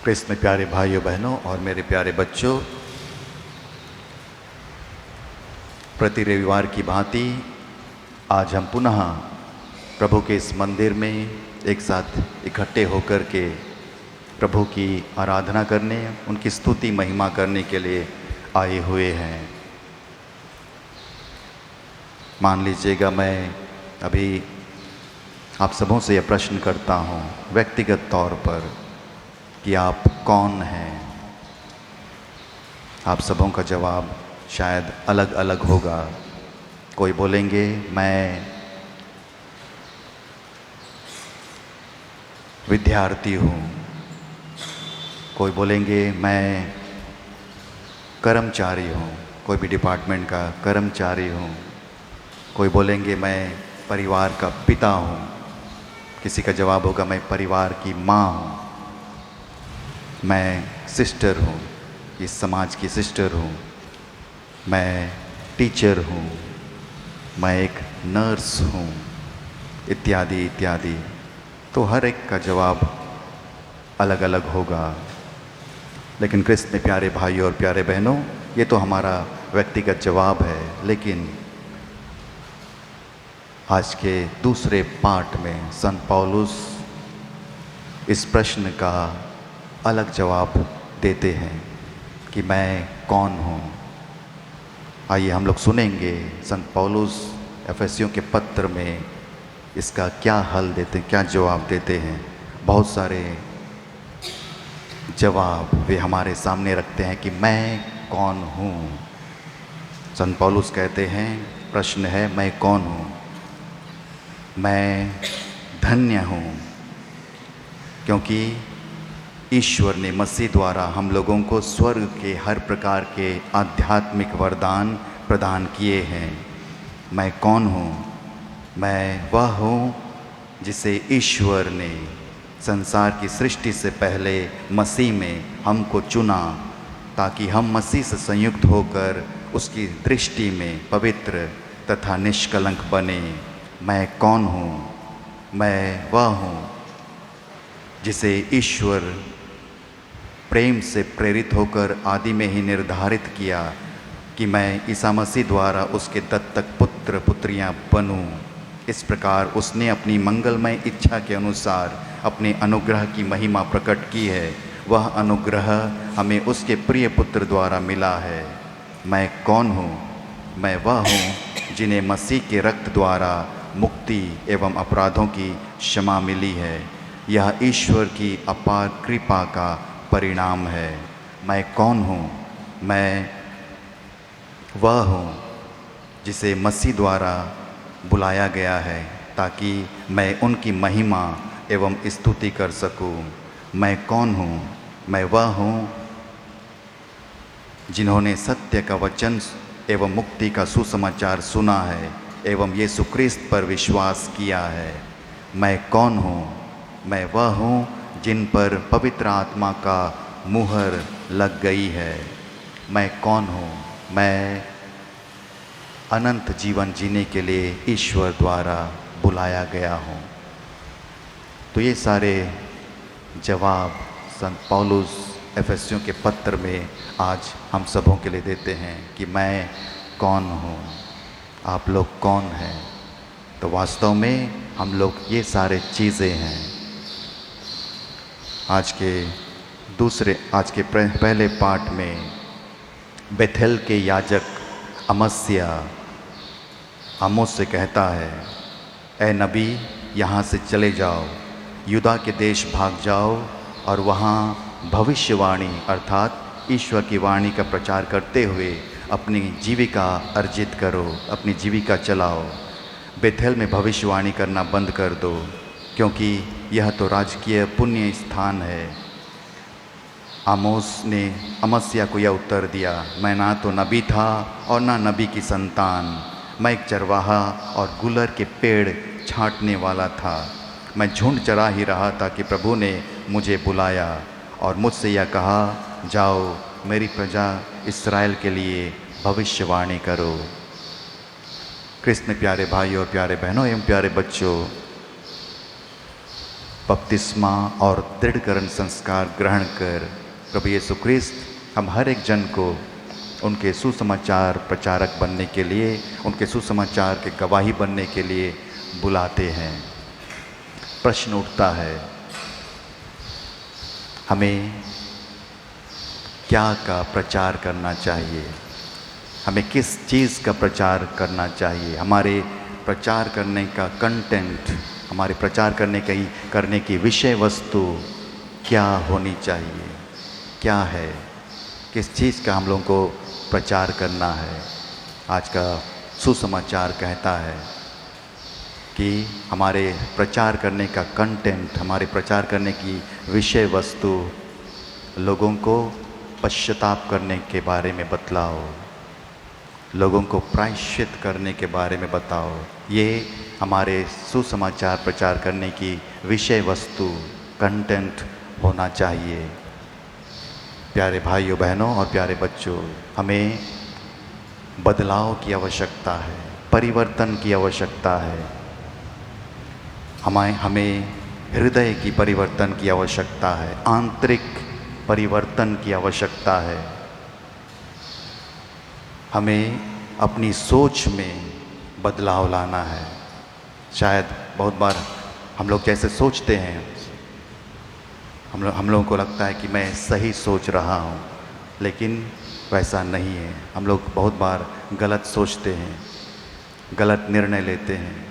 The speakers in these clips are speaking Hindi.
क्रिस्त में प्यारे भाइयों बहनों और मेरे प्यारे बच्चों, प्रति रविवार की भांति आज हम पुनः प्रभु के इस मंदिर में एक साथ इकट्ठे होकर के प्रभु की आराधना करने, उनकी स्तुति महिमा करने के लिए आए हुए हैं। मान लीजिएगा, मैं अभी आप सबों से यह प्रश्न करता हूँ व्यक्तिगत तौर पर कि आप कौन हैं। आप सबों का जवाब शायद अलग अलग होगा। कोई बोलेंगे मैं विद्यार्थी हूँ, कोई बोलेंगे मैं कर्मचारी हूँ, कोई भी डिपार्टमेंट का कर्मचारी हूँ, कोई बोलेंगे मैं परिवार का पिता हूँ, किसी का जवाब होगा मैं परिवार की माँ हूँ, मैं सिस्टर हूँ, इस समाज की सिस्टर हूँ, मैं टीचर हूँ, मैं एक नर्स हूँ, इत्यादि इत्यादि। तो हर एक का जवाब अलग अलग होगा। लेकिन क्रिस्त में प्यारे भाइयों और प्यारे बहनों, ये तो हमारा व्यक्तिगत जवाब है। लेकिन आज के दूसरे पाठ में संत पौलुस इस प्रश्न का अलग जवाब देते हैं कि मैं कौन हूँ। आइए हम लोग सुनेंगे संत पौलुस एफेसियों के पत्र में इसका क्या हल देते हैं, क्या जवाब देते हैं। बहुत सारे जवाब वे हमारे सामने रखते हैं कि मैं कौन हूँ। संत पौलुस कहते हैं, प्रश्न है मैं कौन हूँ। मैं धन्य हूँ क्योंकि ईश्वर ने मसीह द्वारा हम लोगों को स्वर्ग के हर प्रकार के आध्यात्मिक वरदान प्रदान किए हैं। मैं कौन हूँ? मैं वह हूँ जिसे ईश्वर ने संसार की सृष्टि से पहले मसीह में हमको चुना, ताकि हम मसीह से संयुक्त होकर उसकी दृष्टि में पवित्र तथा निष्कलंक बने। मैं कौन हूँ? मैं वह हूँ जिसे ईश्वर प्रेम से प्रेरित होकर आदि में ही निर्धारित किया कि मैं ईसा मसीह द्वारा उसके दत्तक पुत्र पुत्रियां बनूं। इस प्रकार उसने अपनी मंगलमय इच्छा के अनुसार अपने अनुग्रह की महिमा प्रकट की है। वह अनुग्रह हमें उसके प्रिय पुत्र द्वारा मिला है। मैं कौन हूँ? मैं वह हूँ जिन्हें मसीह के रक्त द्वारा मुक्ति एवं अपराधों की क्षमा मिली है। यह ईश्वर की अपार कृपा का परिणाम है। मैं कौन हूँ? मैं वह हूँ जिसे मसीह द्वारा बुलाया गया है ताकि मैं उनकी महिमा एवं स्तुति कर सकूँ। मैं कौन हूँ? मैं वह हूँ जिन्होंने सत्य का वचन एवं मुक्ति का सुसमाचार सुना है एवं यीशु क्रिस्त पर विश्वास किया है। मैं कौन हूँ? मैं वह हूँ जिन पर पवित्र आत्मा का मुहर लग गई है। मैं कौन हूँ? मैं अनंत जीवन जीने के लिए ईश्वर द्वारा बुलाया गया हूँ। तो ये सारे जवाब संत पौलुस एफेसियों के पत्र में आज हम सबों के लिए देते हैं कि मैं कौन हूँ, आप लोग कौन हैं। तो वास्तव में हम लोग ये सारे चीज़ें हैं। आज के पहले पाठ में बेथेल के याजक अमस्या आमोस से कहता है, ए नबी, यहाँ से चले जाओ, यूदा के देश भाग जाओ और वहाँ भविष्यवाणी अर्थात ईश्वर की वाणी का प्रचार करते हुए अपनी जीविका अर्जित करो, अपनी जीविका चलाओ। बेथेल में भविष्यवाणी करना बंद कर दो, क्योंकि यह तो राजकीय पुण्य स्थान है। आमोस ने अमस्या को यह उत्तर दिया, मैं ना तो नबी था और ना नबी की संतान। मैं एक चरवाहा और गुलर के पेड़ छांटने वाला था। मैं झुंड चरा ही रहा था कि प्रभु ने मुझे बुलाया और मुझसे यह कहा, जाओ मेरी प्रजा इस्राएल के लिए भविष्यवाणी करो। क्रिस्त में प्यारे भाइयों और प्यारे बहनों एवं प्यारे बच्चों, बपतिस्मा और दृढ़करण संस्कार ग्रहण कर प्रभु यीशु ख्रिस्त हम हर एक जन को उनके सुसमाचार प्रचारक बनने के लिए, उनके सुसमाचार के गवाही बनने के लिए बुलाते हैं। प्रश्न उठता है, हमें क्या का प्रचार करना चाहिए? हमें किस चीज़ का प्रचार करना चाहिए? हमारे प्रचार करने का कंटेंट, हमारे प्रचार करने की विषय वस्तु क्या होनी चाहिए? क्या है? किस चीज़ का हम लोगों को प्रचार करना है? आज का सुसमाचार कहता है कि हमारे प्रचार करने का कंटेंट, हमारे प्रचार करने की विषय वस्तु लोगों को पश्चाताप करने के बारे में बतलाओ, लोगों को प्रायश्चित करने के बारे में बताओ। ये हमारे सुसमाचार प्रचार करने की विषय वस्तु, कंटेंट होना चाहिए। प्यारे भाइयों बहनों और प्यारे बच्चों, हमें बदलाव की आवश्यकता है, परिवर्तन की आवश्यकता है। हमें हृदय की परिवर्तन की आवश्यकता है, आंतरिक परिवर्तन की आवश्यकता है। हमें अपनी सोच में बदलाव लाना है। शायद बहुत बार हम लोग जैसे सोचते हैं, हम लोगों को लगता है कि मैं सही सोच रहा हूँ, लेकिन वैसा नहीं है। हम लोग बहुत बार गलत सोचते हैं, गलत निर्णय लेते हैं।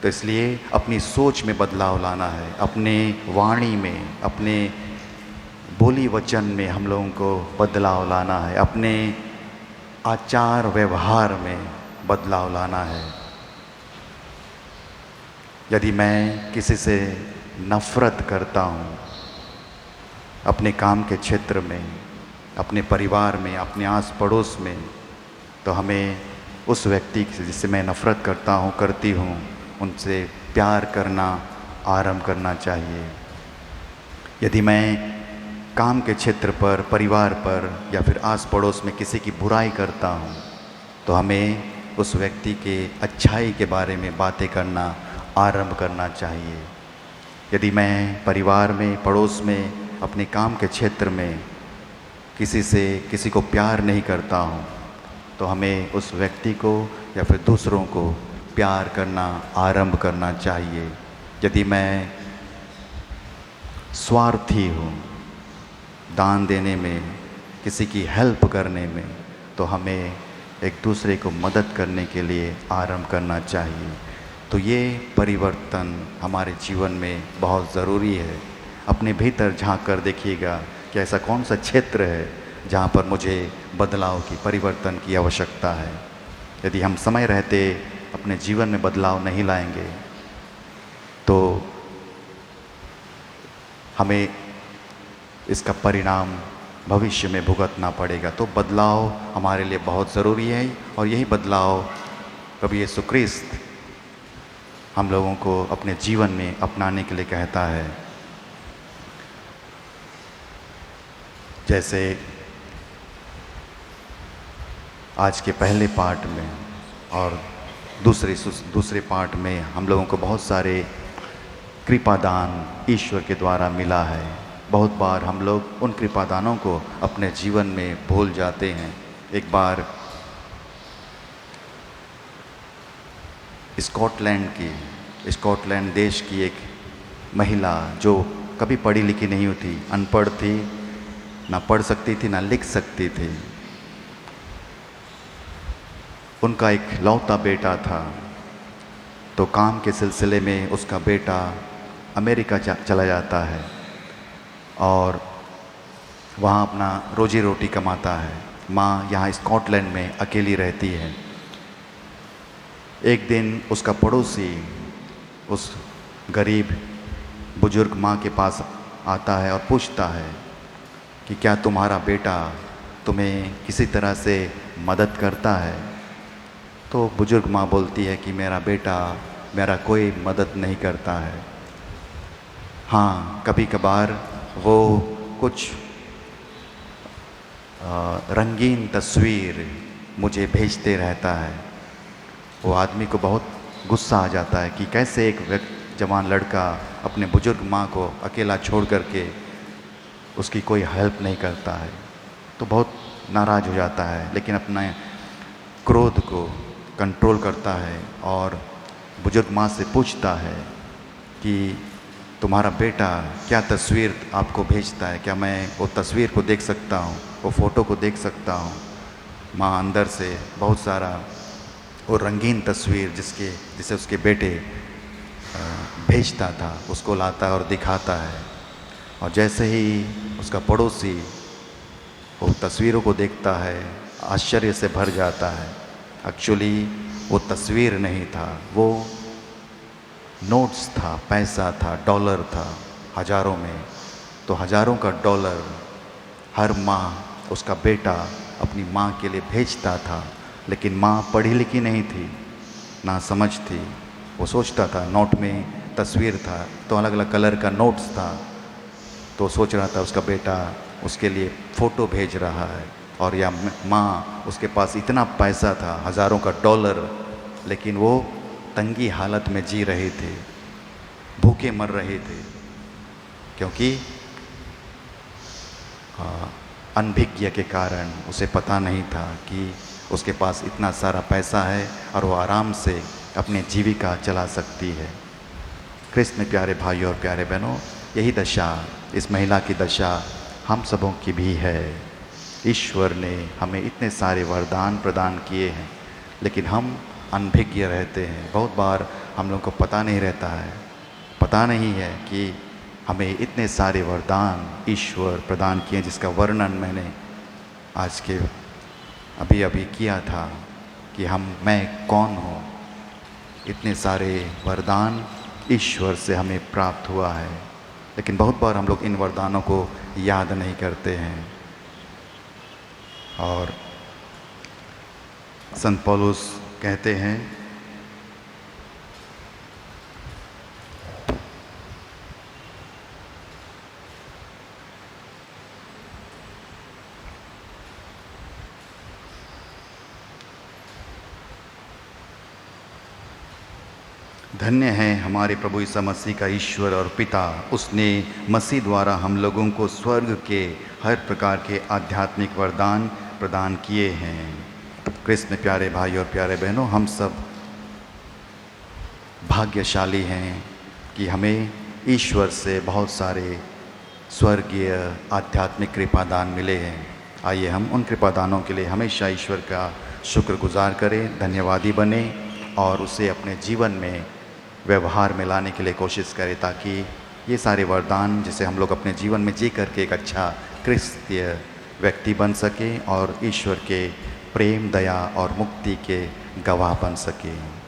तो इसलिए अपनी सोच में बदलाव लाना है, अपने वाणी में, अपने बोली वचन में हम लोगों को बदलाव लाना है, अपने आचार व्यवहार में बदलाव लाना है। यदि मैं किसी से नफ़रत करता हूँ, अपने काम के क्षेत्र में, अपने परिवार में, अपने आस पड़ोस में, तो हमें उस व्यक्ति जिससे मैं नफ़रत करती हूँ उनसे प्यार करना आरंभ करना चाहिए। यदि मैं काम के क्षेत्र पर, परिवार पर या फिर आस पड़ोस में किसी की बुराई करता हूँ, तो हमें उस व्यक्ति के अच्छाई के बारे में बातें करना आरंभ करना चाहिए। यदि मैं परिवार में, पड़ोस में, अपने काम के क्षेत्र में किसी को प्यार नहीं करता हूँ, तो हमें उस व्यक्ति को या फिर दूसरों को प्यार करना आरंभ करना चाहिए। यदि मैं स्वार्थी हूँ, दान देने में, किसी की हेल्प करने में, तो हमें एक दूसरे को मदद करने के लिए आरंभ करना चाहिए। तो ये परिवर्तन हमारे जीवन में बहुत ज़रूरी है। अपने भीतर झांक कर देखिएगा कि ऐसा कौन सा क्षेत्र है जहाँ पर मुझे बदलाव की, परिवर्तन की आवश्यकता है। यदि हम समय रहते अपने जीवन में बदलाव नहीं लाएंगे तो हमें इसका परिणाम भविष्य में भुगतना पड़ेगा। तो बदलाव हमारे लिए बहुत ज़रूरी है और यही बदलाव प्रभु यीशु ख्रिस्त हम लोगों को अपने जीवन में अपनाने के लिए कहता है। जैसे आज के पहले पार्ट में और दूसरे पार्ट में हम लोगों को बहुत सारे कृपादान ईश्वर के द्वारा मिला है। बहुत बार हम लोग उन कृपादानों को अपने जीवन में भूल जाते हैं। एक बार स्कॉटलैंड देश की एक महिला जो कभी पढ़ी लिखी नहीं होती, अनपढ़ थी, ना पढ़ सकती थी ना लिख सकती थी। उनका एक लौता बेटा था, तो काम के सिलसिले में उसका बेटा अमेरिका चला जाता है और वहाँ अपना रोजी रोटी कमाता है। माँ यहाँ स्कॉटलैंड में अकेली रहती है। एक दिन उसका पड़ोसी उस गरीब बुजुर्ग माँ के पास आता है और पूछता है कि क्या तुम्हारा बेटा तुम्हें किसी तरह से मदद करता है? तो बुजुर्ग माँ बोलती है कि मेरा बेटा मेरा कोई मदद नहीं करता है। हाँ, कभी कभार वो कुछ रंगीन तस्वीर मुझे भेजते रहता है। वो आदमी को बहुत गुस्सा आ जाता है कि कैसे जवान लड़का अपने बुजुर्ग माँ को अकेला छोड़ करके उसकी कोई हेल्प नहीं करता है तो बहुत नाराज़ हो जाता है, लेकिन अपने क्रोध को कंट्रोल करता है और बुजुर्ग माँ से पूछता है कि तुम्हारा बेटा क्या तस्वीर आपको भेजता है, क्या मैं वो तस्वीर को देख सकता हूँ, वो फ़ोटो को देख सकता हूँ। माँ अंदर से बहुत सारा वो रंगीन तस्वीर जिसे उसके बेटे भेजता था उसको लाता है और दिखाता है। और जैसे ही उसका पड़ोसी वो तस्वीरों को देखता है आश्चर्य से भर जाता है। एक्चुअली वो तस्वीर नहीं था, वो नोट्स था, पैसा था, डॉलर था, हज़ारों में। तो हज़ारों का डॉलर हर माह उसका बेटा अपनी माँ के लिए भेजता था, लेकिन माँ पढ़ी लिखी नहीं थी, ना समझ थी। वो सोचता था नोट में तस्वीर था तो अलग अलग कलर का नोट्स था, तो सोच रहा था उसका बेटा उसके लिए फ़ोटो भेज रहा है। और या माँ उसके पास इतना पैसा था, हज़ारों का डॉलर, लेकिन वो तंगी हालत में जी रहे थे, भूखे मर रहे थे, क्योंकि अनभिज्ञ के कारण उसे पता नहीं था कि उसके पास इतना सारा पैसा है और वो आराम से अपनी जीविका चला सकती है। कृष्ण में प्यारे भाइयों और प्यारे बहनों, यही दशा, इस महिला की दशा हम सबों की भी है। ईश्वर ने हमें इतने सारे वरदान प्रदान किए हैं, लेकिन हम अनभिज्ञ रहते हैं। बहुत बार हम लोग को पता नहीं रहता है, पता नहीं है कि हमें इतने सारे वरदान ईश्वर प्रदान किए, जिसका वर्णन मैंने आज के अभी किया था कि मैं कौन हूँ। इतने सारे वरदान ईश्वर से हमें प्राप्त हुआ है, लेकिन बहुत बार हम लोग इन वरदानों को याद नहीं करते हैं। और संत पौलुस कहते हैं धन्य है हमारे प्रभु यीशु मसीह का ईश्वर और पिता, उसने मसीह द्वारा हम लोगों को स्वर्ग के हर प्रकार के आध्यात्मिक वरदान प्रदान किए हैं। कृष्ण प्यारे भाई और प्यारे बहनों, हम सब भाग्यशाली हैं कि हमें ईश्वर से बहुत सारे स्वर्गीय आध्यात्मिक कृपादान मिले हैं। आइए हम उन कृपादानों के लिए हमेशा ईश्वर का शुक्रगुजार करें, धन्यवादी बने और उसे अपने जीवन में व्यवहार में लाने के लिए कोशिश करें, ताकि ये सारे वरदान जिसे हम लोग अपने जीवन में जी करके एक अच्छा क्रिस्तीय व्यक्ति बन सकें और ईश्वर के प्रेम, दया और मुक्ति के गवाह बन सकें।